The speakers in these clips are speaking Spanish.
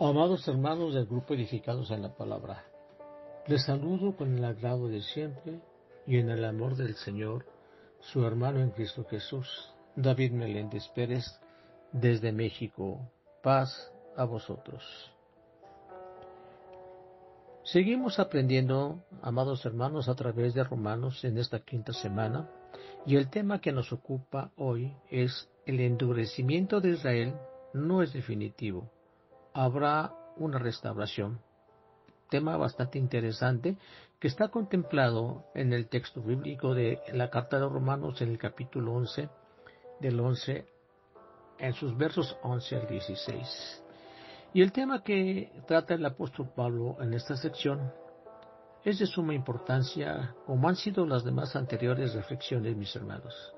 Amados hermanos del grupo Edificados en la Palabra, les saludo con el agrado de siempre y en el amor del Señor, su hermano en Cristo Jesús, David Meléndez Pérez, desde México. Paz a vosotros. Seguimos aprendiendo, amados hermanos, a través de Romanos en esta quinta semana, y el tema que nos ocupa hoy es: el endurecimiento de Israel no es definitivo. Habrá una restauración. Tema bastante interesante que está contemplado en el texto bíblico de la carta de Romanos en el capítulo 11, en sus versos 11 al 16. Y el tema que trata el apóstol Pablo en esta sección es de suma importancia, como han sido las demás anteriores reflexiones, mis hermanos.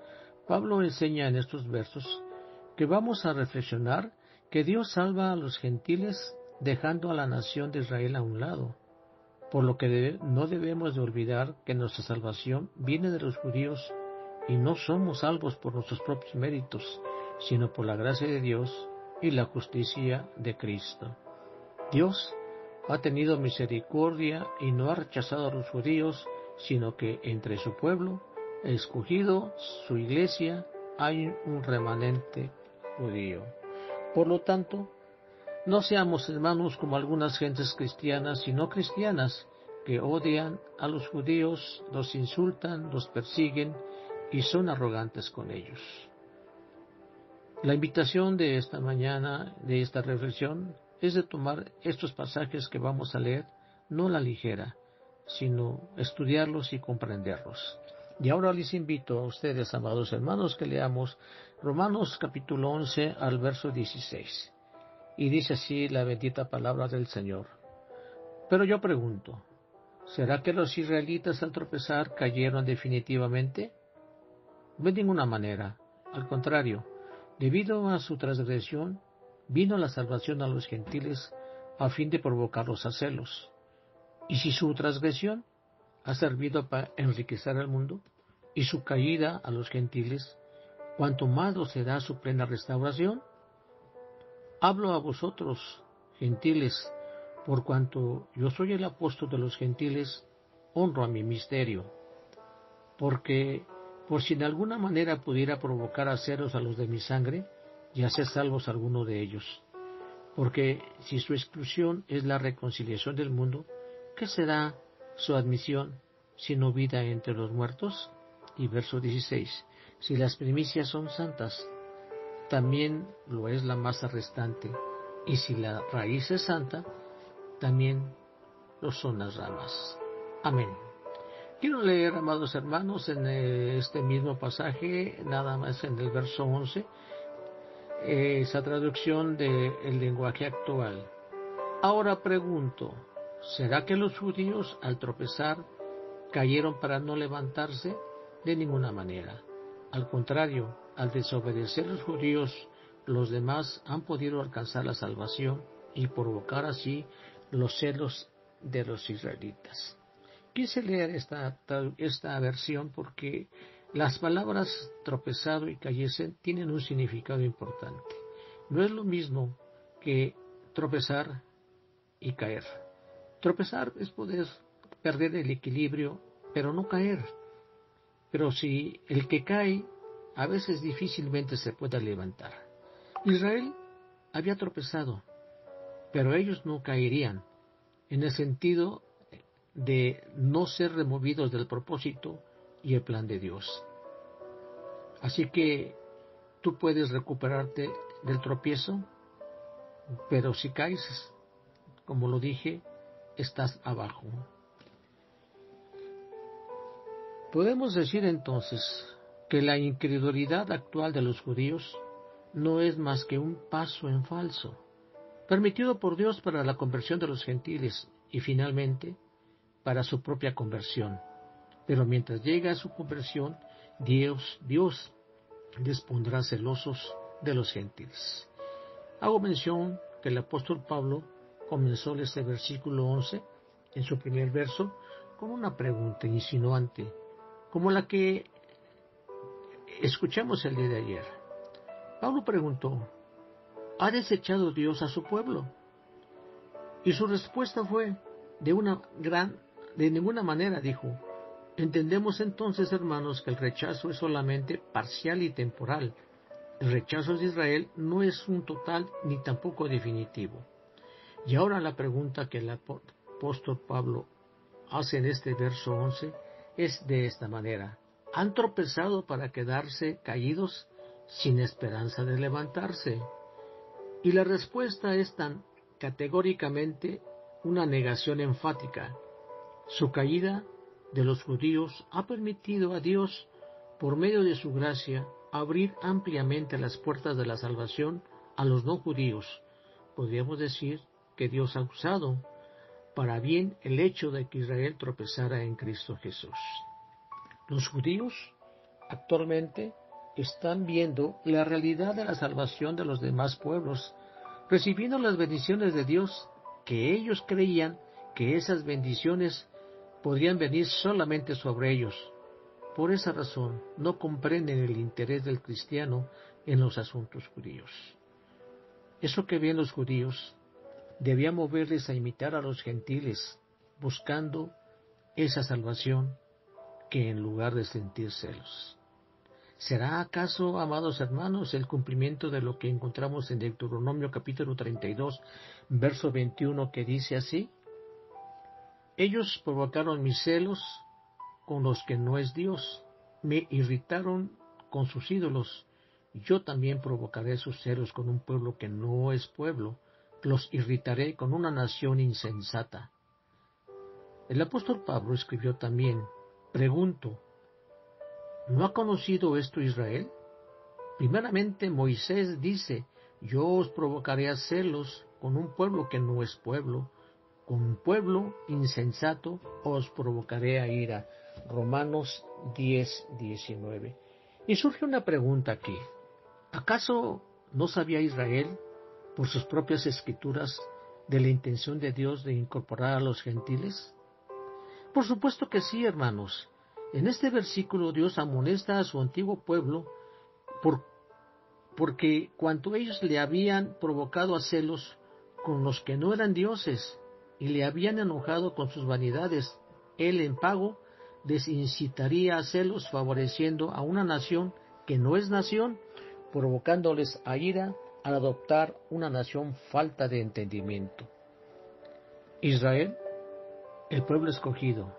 Pablo enseña en estos versos que vamos a reflexionar que Dios salva a los gentiles dejando a la nación de Israel a un lado, por lo que no debemos de olvidar que nuestra salvación viene de los judíos y no somos salvos por nuestros propios méritos, sino por la gracia de Dios y la justicia de Cristo. Dios ha tenido misericordia y no ha rechazado a los judíos, sino que entre su pueblo escogido, su iglesia, hay un remanente judío. Por lo tanto, no seamos, hermanos, como algunas gentes cristianas y no cristianas que odian a los judíos, los insultan, los persiguen y son arrogantes con ellos. La invitación de esta mañana, de esta reflexión, es de tomar estos pasajes que vamos a leer, no a la ligera, sino estudiarlos y comprenderlos. Y ahora les invito a ustedes, amados hermanos, que leamos Romanos capítulo 11 al verso 16. Y dice así la bendita palabra del Señor. Pero yo pregunto, ¿será que los israelitas al tropezar cayeron definitivamente? De ninguna manera. Al contrario, debido a su transgresión, vino la salvación a los gentiles a fin de provocarlos a celos. Y si su transgresión ha servido para enriquecer al mundo, y su caída a los gentiles, ¿cuánto más lo será su plena restauración? Hablo a vosotros, gentiles, por cuanto yo soy el apóstol de los gentiles, honro a mi misterio, porque por si de alguna manera pudiera provocar a celos a los de mi sangre, ya sea salvos alguno de ellos. Porque si su exclusión es la reconciliación del mundo, ¿qué será su admisión sino vida entre los muertos? Y verso 16, si las primicias son santas, también lo es la masa restante, y si la raíz es santa, también lo son las ramas. Amén. Quiero leer, amados hermanos, en este mismo pasaje, nada más en el verso 11, esa traducción del lenguaje actual. Ahora pregunto, ¿será que los judíos al tropezar cayeron para no levantarse? De ninguna manera. Al contrario, al desobedecer los judíos, los demás han podido alcanzar la salvación y provocar así los celos de los israelitas. Quise leer esta versión porque las palabras tropezado y cayesen tienen un significado importante. No es lo mismo que tropezar y caer. Tropezar es poder perder el equilibrio, pero no caer. Pero si el que cae, a veces difícilmente se puede levantar. Israel había tropezado, pero ellos no caerían, en el sentido de no ser removidos del propósito y el plan de Dios. Así que tú puedes recuperarte del tropiezo, pero si caes, como lo dije, estás abajo. Podemos decir entonces que la incredulidad actual de los judíos no es más que un paso en falso, permitido por Dios para la conversión de los gentiles y finalmente para su propia conversión. Pero mientras llega a su conversión, Dios les pondrá celosos de los gentiles. Hago mención que el apóstol Pablo comenzó este versículo 11, en su primer verso, con una pregunta insinuante, como la que escuchamos el día de ayer. Pablo preguntó, ¿ha desechado Dios a su pueblo? Y su respuesta fue, de ninguna manera, dijo. Entendemos entonces, hermanos, que el rechazo es solamente parcial y temporal. El rechazo de Israel no es un total ni tampoco definitivo. Y ahora la pregunta que el apóstol Pablo hace en este verso 11 es de esta manera. ¿Han tropezado para quedarse caídos sin esperanza de levantarse? Y la respuesta es tan categóricamente una negación enfática. Su caída de los judíos ha permitido a Dios, por medio de su gracia, abrir ampliamente las puertas de la salvación a los no judíos. Podríamos decir que Dios ha usado para bien el hecho de que Israel tropezara en Cristo Jesús. Los judíos actualmente están viendo la realidad de la salvación de los demás pueblos, recibiendo las bendiciones de Dios, que ellos creían que esas bendiciones podrían venir solamente sobre ellos. Por esa razón, no comprenden el interés del cristiano en los asuntos judíos. Eso que ven los judíos debía moverles a imitar a los gentiles, buscando esa salvación que en lugar de sentir celos. ¿Será acaso, amados hermanos, el cumplimiento de lo que encontramos en Deuteronomio capítulo 32, verso 21, que dice así? Ellos provocaron mis celos con los que no es Dios, me irritaron con sus ídolos. Yo también provocaré sus celos con un pueblo que no es pueblo, los irritaré con una nación insensata. El apóstol Pablo escribió también, pregunto, ¿no ha conocido esto Israel? Primeramente Moisés dice, yo os provocaré a celos con un pueblo que no es pueblo, con un pueblo insensato os provocaré a ira. Romanos 10:19. Y surge una pregunta aquí. ¿Acaso no sabía Israel, por sus propias escrituras, de la intención de Dios de incorporar a los gentiles? Por supuesto que sí, hermanos. En este versículo Dios amonesta a su antiguo pueblo porque cuanto ellos le habían provocado a celos con los que no eran dioses y le habían enojado con sus vanidades, él en pago les incitaría a celos favoreciendo a una nación que no es nación, provocándoles a ira al adoptar una nación falta de entendimiento. Israel, el pueblo escogido,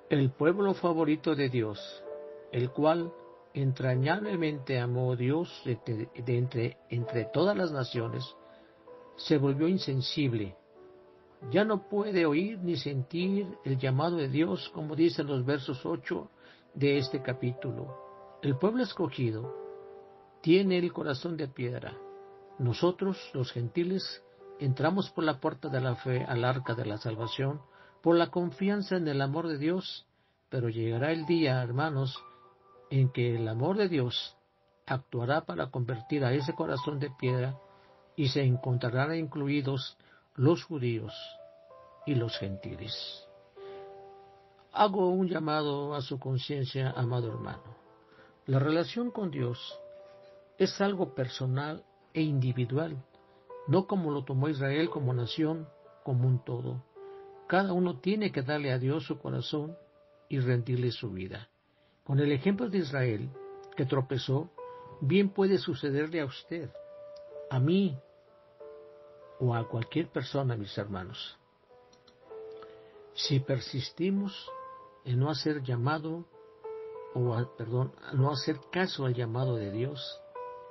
el pueblo favorito de Dios, el cual entrañablemente amó Dios entre todas las naciones, se volvió insensible. Ya no puede oír ni sentir el llamado de Dios, como dicen los versos 8 de este capítulo. El pueblo escogido tiene el corazón de piedra. Nosotros, los gentiles, entramos por la puerta de la fe al arca de la salvación, por la confianza en el amor de Dios, pero llegará el día, hermanos, en que el amor de Dios actuará para convertir a ese corazón de piedra y se encontrarán incluidos los judíos y los gentiles. Hago un llamado a su conciencia, amado hermano. La relación con Dios es algo personal e individual, no como lo tomó Israel como nación, como un todo. Cada uno tiene que darle a Dios su corazón y rendirle su vida. Con el ejemplo de Israel, que tropezó, bien puede sucederle a usted, a mí o a cualquier persona, mis hermanos. Si persistimos en no hacer no hacer caso al llamado de Dios,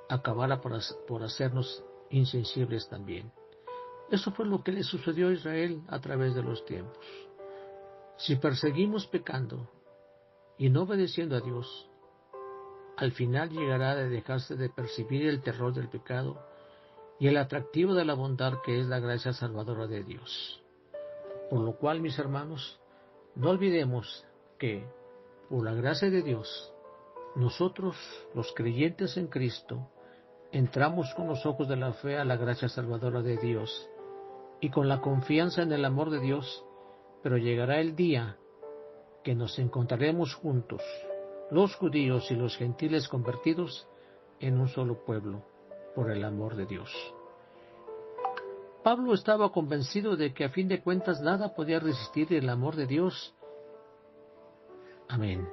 acabará por hacernos insensibles también. Eso fue lo que le sucedió a Israel a través de los tiempos. Si perseguimos pecando y no obedeciendo a Dios, al final llegará de dejarse de percibir el terror del pecado y el atractivo de la bondad que es la gracia salvadora de Dios. Por lo cual, mis hermanos, no olvidemos que, por la gracia de Dios, nosotros, los creyentes en Cristo, entramos con los ojos de la fe a la gracia salvadora de Dios y con la confianza en el amor de Dios, pero llegará el día que nos encontraremos juntos, los judíos y los gentiles convertidos en un solo pueblo, por el amor de Dios. Pablo estaba convencido de que a fin de cuentas nada podía resistir el amor de Dios. Amén.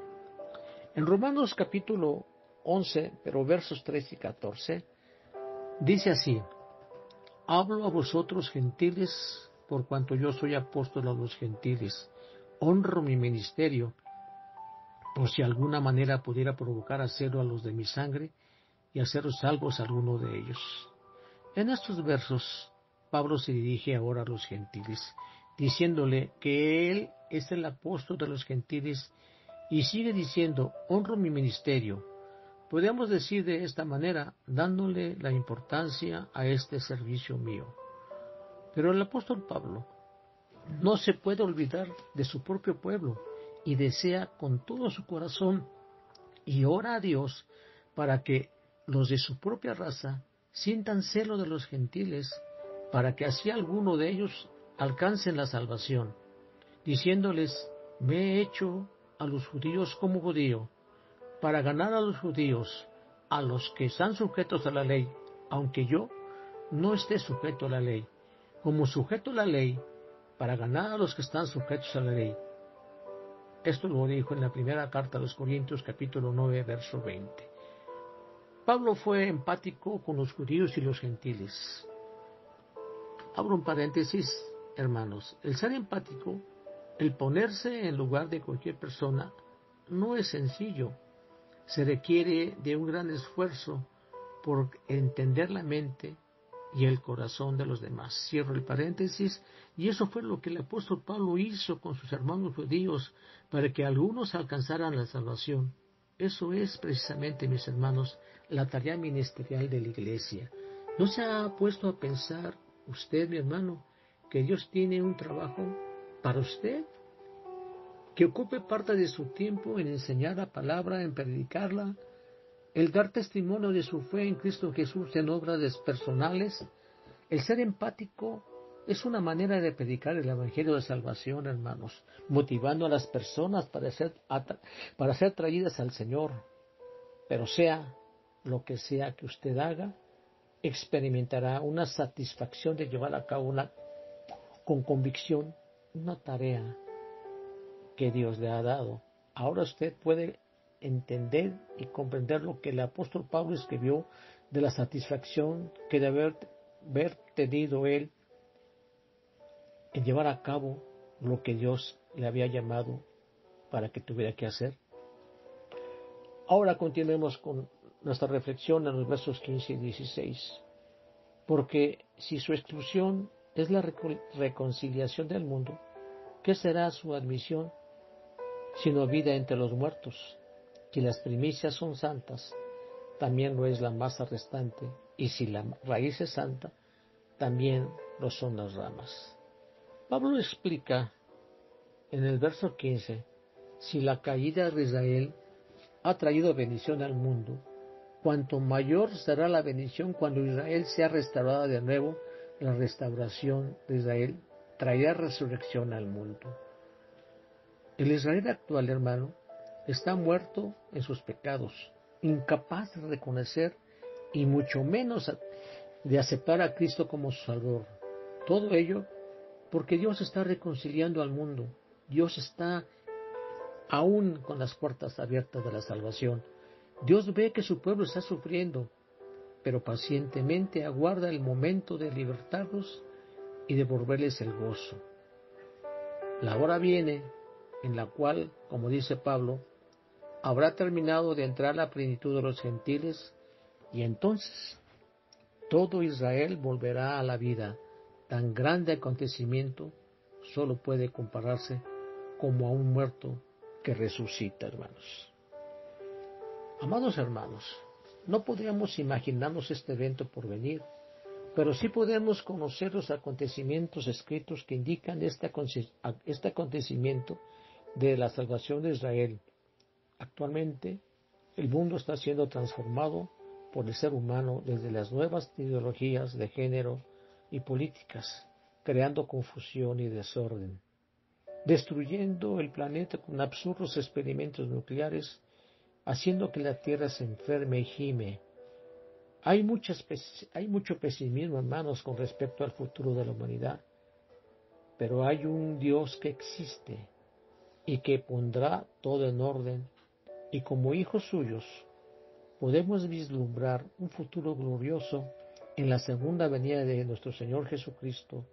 En Romanos capítulo 11, pero versos 13 y 14, dice así: hablo a vosotros gentiles, por cuanto yo soy apóstol a los gentiles. Honro mi ministerio, por si alguna manera pudiera provocar a celo a los de mi sangre y haceros salvos a alguno de ellos. En estos versos, Pablo se dirige ahora a los gentiles, diciéndole que él es el apóstol de los gentiles, y sigue diciendo: honro mi ministerio. Podemos decir de esta manera, dándole la importancia a este servicio mío. Pero el apóstol Pablo no se puede olvidar de su propio pueblo y desea con todo su corazón y ora a Dios para que los de su propia raza sientan celo de los gentiles, para que así alguno de ellos alcancen la salvación, diciéndoles: me he hecho a los judíos como judío, para ganar a los judíos, a los que están sujetos a la ley, aunque yo no esté sujeto a la ley, como sujeto a la ley, para ganar a los que están sujetos a la ley. Esto lo dijo en la primera carta a los Corintios, capítulo 9, verso 20. Pablo fue empático con los judíos y los gentiles. Abro un paréntesis, hermanos. El ser empático, el ponerse en lugar de cualquier persona, no es sencillo. Se requiere de un gran esfuerzo por entender la mente y el corazón de los demás. Cierro el paréntesis, y eso fue lo que el apóstol Pablo hizo con sus hermanos judíos para que algunos alcanzaran la salvación. Eso es precisamente, mis hermanos, la tarea ministerial de la iglesia. ¿No se ha puesto a pensar usted, mi hermano, que Dios tiene un trabajo para usted? Que ocupe parte de su tiempo en enseñar la palabra, en predicarla, el dar testimonio de su fe en Cristo Jesús en obras personales. El ser empático es una manera de predicar el Evangelio de salvación, hermanos, motivando a las personas para ser traídas al Señor. Pero sea lo que sea que usted haga, experimentará una satisfacción de llevar a cabo con convicción una tarea que Dios le ha dado. Ahora usted puede entender y comprender lo que el apóstol Pablo escribió de la satisfacción que debe haber tenido él en llevar a cabo lo que Dios le había llamado para que tuviera que hacer. Ahora continuemos con nuestra reflexión en los versos 15 y 16. Porque si su exclusión es la reconciliación del mundo, ¿qué será su admisión sino vida entre los muertos? Si las primicias son santas, también lo es la masa restante, y si la raíz es santa, también lo son las ramas. Pablo explica en el verso 15, si la caída de Israel ha traído bendición al mundo, cuanto mayor será la bendición cuando Israel sea restaurada de nuevo. La restauración de Israel traerá resurrección al mundo. El Israel actual, hermano, está muerto en sus pecados, incapaz de reconocer y mucho menos de aceptar a Cristo como su Salvador. Todo ello porque Dios está reconciliando al mundo. Dios está aún con las puertas abiertas de la salvación. Dios ve que su pueblo está sufriendo, pero pacientemente aguarda el momento de libertarlos y devolverles el gozo. La hora viene en la cual, como dice Pablo, habrá terminado de entrar la plenitud de los gentiles, y entonces todo Israel volverá a la vida. Tan grande acontecimiento solo puede compararse como a un muerto que resucita, hermanos. Amados hermanos, no podríamos imaginarnos este evento por venir, pero sí podemos conocer los acontecimientos escritos que indican este acontecimiento de la salvación de Israel. Actualmente, el mundo está siendo transformado por el ser humano desde las nuevas ideologías de género y políticas, creando confusión y desorden, destruyendo el planeta con absurdos experimentos nucleares, haciendo que la tierra se enferme y gime, Hay mucho pesimismo, hermanos, con respecto al futuro de la humanidad, pero hay un Dios que existe y que pondrá todo en orden, y como hijos suyos podemos vislumbrar un futuro glorioso en la segunda venida de nuestro Señor Jesucristo,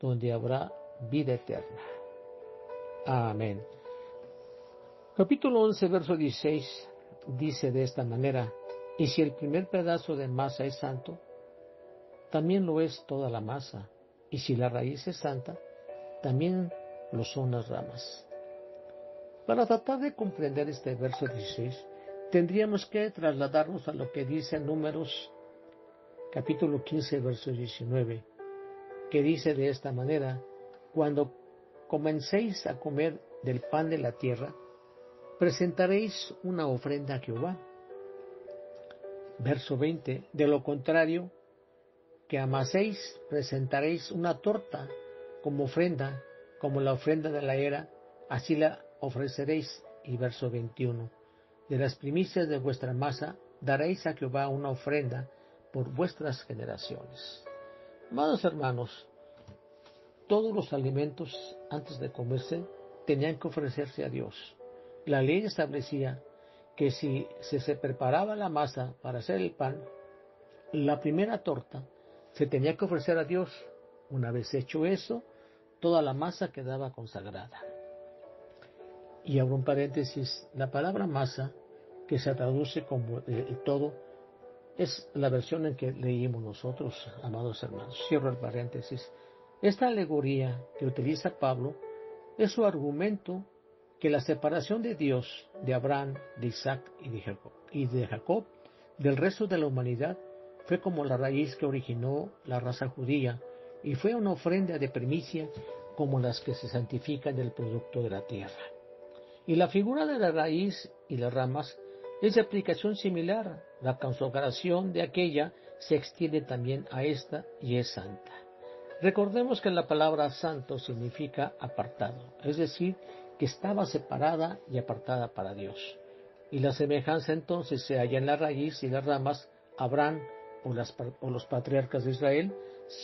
donde habrá vida eterna. Amén. Capítulo 11, verso 16, dice de esta manera: y si el primer pedazo de masa es santo, también lo es toda la masa, y si la raíz es santa, también lo son las ramas. Para tratar de comprender este verso 16, tendríamos que trasladarnos a lo que dice Números capítulo 15, verso 19, que dice de esta manera: cuando comencéis a comer del pan de la tierra, presentaréis una ofrenda a Jehová. Verso 20, de lo contrario, que amaséis, presentaréis una torta como ofrenda, como la ofrenda de la era, así la ofreceréis. Y verso 21, de las primicias de vuestra masa daréis a Jehová una ofrenda por vuestras generaciones. Amados hermanos, todos los alimentos antes de comerse tenían que ofrecerse a Dios. La ley establecía que si se preparaba la masa para hacer el pan, la primera torta se tenía que ofrecer a Dios. Una vez hecho eso, toda la masa quedaba consagrada. Y abro un paréntesis: la palabra masa, que se traduce como el todo, es la versión en que leímos nosotros, amados hermanos. Cierro el paréntesis. Esta alegoría que utiliza Pablo es su argumento que la separación de Dios, de Abraham, de Isaac y de Jacob, del resto de la humanidad, fue como la raíz que originó la raza judía, y fue una ofrenda de primicia como las que se santifican del producto de la tierra. Y la figura de la raíz y las ramas es de aplicación similar. La consagración de aquella se extiende también a esta y es santa. Recordemos que la palabra santo significa apartado, es decir, que estaba separada y apartada para Dios. Y la semejanza entonces se halla en la raíz y las ramas. Abraham o los patriarcas de Israel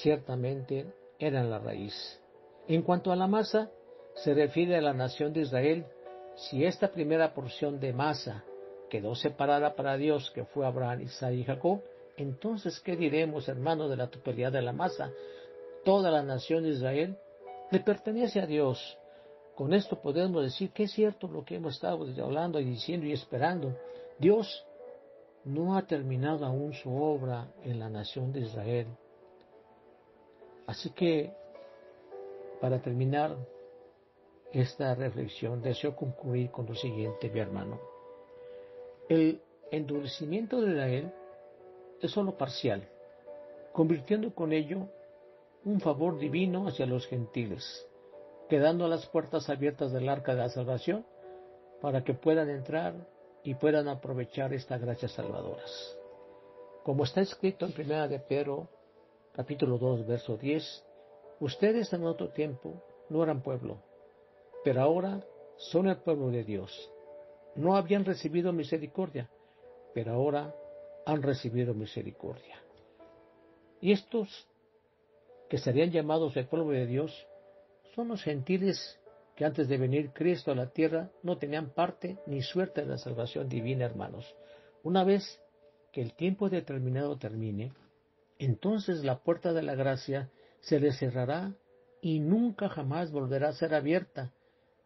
ciertamente eran la raíz. En cuanto a la masa, se refiere a la nación de Israel. Si esta primera porción de masa quedó separada para Dios, que fue Abraham, Isaac y Jacob, entonces ¿qué diremos, hermanos, de la totalidad de la masa? Toda la nación de Israel le pertenece a Dios. Con esto podemos decir que es cierto lo que hemos estado hablando y diciendo y esperando. Dios no ha terminado aún su obra en la nación de Israel. Así que, para terminar esta reflexión, deseo concluir con lo siguiente, mi hermano. El endurecimiento de Israel es solo parcial, convirtiendo con ello un favor divino hacia los gentiles, quedando las puertas abiertas del arca de la salvación para que puedan entrar y puedan aprovechar estas gracias salvadoras. Como está escrito en 1 de Pedro, capítulo 2, verso 10, ustedes en otro tiempo no eran pueblo, pero ahora son el pueblo de Dios. No habían recibido misericordia, pero ahora han recibido misericordia. Y estos que serían llamados el pueblo de Dios son los gentiles que antes de venir Cristo a la tierra no tenían parte ni suerte en la salvación divina, hermanos. Una vez que el tiempo determinado termine, entonces la puerta de la gracia se les cerrará y nunca jamás volverá a ser abierta,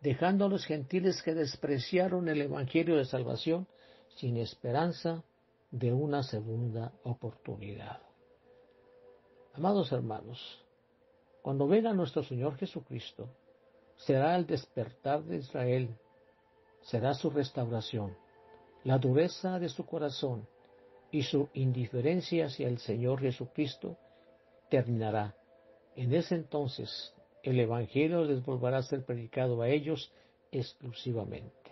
dejando a los gentiles que despreciaron el evangelio de salvación sin esperanza de una segunda oportunidad. Amados hermanos, cuando venga nuestro Señor Jesucristo, será el despertar de Israel, será su restauración, la dureza de su corazón y su indiferencia hacia el Señor Jesucristo terminará. En ese entonces el Evangelio les volverá a ser predicado a ellos exclusivamente.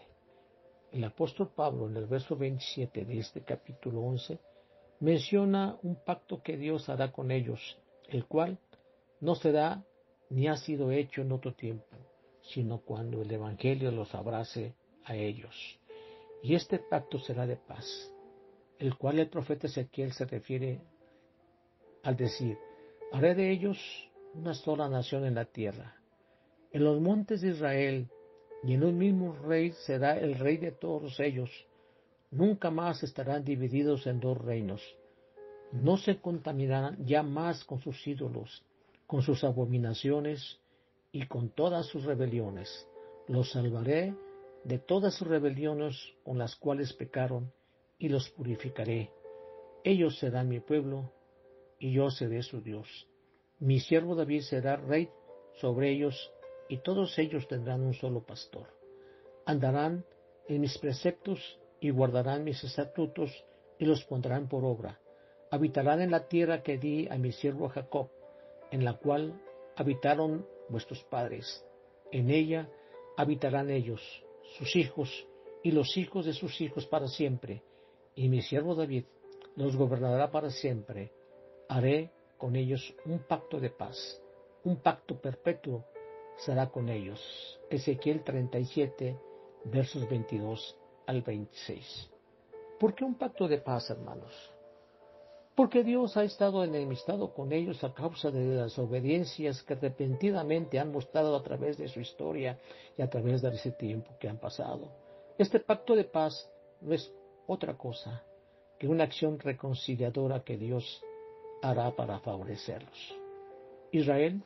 El apóstol Pablo, en el verso 27 de este capítulo 11, menciona un pacto que Dios hará con ellos, el cual no será ni ha sido hecho en otro tiempo, sino cuando el Evangelio los abrace a ellos. Y este pacto será de paz. el cual el profeta Ezequiel se refiere al decir: haré de ellos una sola nación en la tierra, en los montes de Israel, y en un mismo rey será el rey de todos ellos. Nunca más estarán divididos en dos reinos. No se contaminarán ya más con sus ídolos, con sus abominaciones y con todas sus rebeliones. Los salvaré de todas sus rebeliones con las cuales pecaron, y los purificaré. Ellos serán mi pueblo, y yo seré su Dios. Mi siervo David será rey sobre ellos, y todos ellos tendrán un solo pastor. Andarán en mis preceptos y guardarán mis estatutos y los pondrán por obra. Habitarán en la tierra que di a mi siervo Jacob, en la cual habitaron vuestros padres. En ella habitarán ellos, sus hijos y los hijos de sus hijos para siempre. Y mi siervo David los gobernará para siempre. Haré con ellos un pacto de paz, un pacto perpetuo será con ellos. Ezequiel 37, versos 22 al 26. ¿Por qué un pacto de paz, hermanos? Porque Dios ha estado enemistado con ellos a causa de las obediencias que repentinamente han mostrado a través de su historia y a través de ese tiempo que han pasado. Este pacto de paz no es otra cosa que una acción reconciliadora que Dios hará para favorecerlos. Israel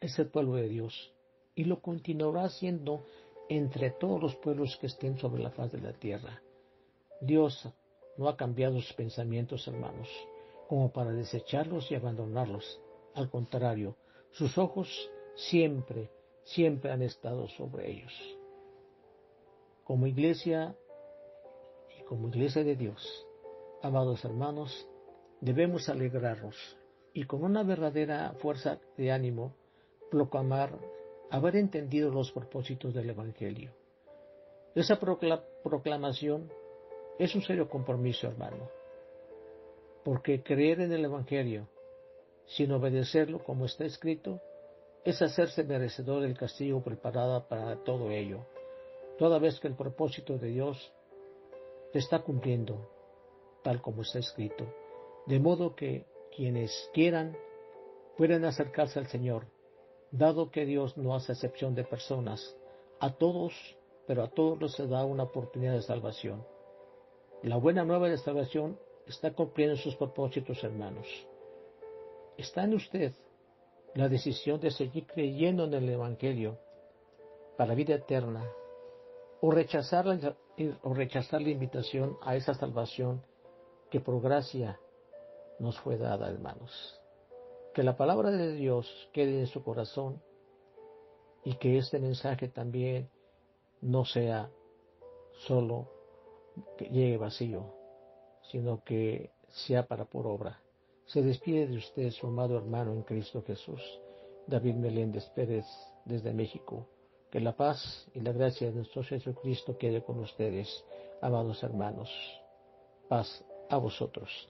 es el pueblo de Dios y lo continuará siendo entre todos los pueblos que estén sobre la faz de la tierra. Dios no ha cambiado sus pensamientos, hermanos, como para desecharlos y abandonarlos. Al contrario, sus ojos siempre han estado sobre ellos. Como iglesia y como iglesia de Dios, amados hermanos, debemos alegrarnos y con una verdadera fuerza de ánimo proclamar haber entendido los propósitos del Evangelio. Esa proclamación es un serio compromiso, hermano, porque creer en el Evangelio sin obedecerlo como está escrito es hacerse merecedor del castigo preparado para todo ello, toda vez que el propósito de Dios se está cumpliendo tal como está escrito, de modo que quienes quieran pueden acercarse al Señor, dado que Dios no hace excepción de personas, pero a todos les da una oportunidad de salvación. La buena nueva de salvación está cumpliendo sus propósitos, hermanos. Está en usted la decisión de seguir creyendo en el Evangelio para vida eterna o rechazar la invitación a esa salvación que por gracia nos fue dada, hermanos. Que la palabra de Dios quede en su corazón y que este mensaje también no sea solo que llegue vacío, sino que sea para por obra. Se despide de usted su amado hermano en Cristo Jesús, David Meléndez Pérez, desde México. Que la paz y la gracia de nuestro Jesucristo quede con ustedes, amados hermanos. Paz a vosotros.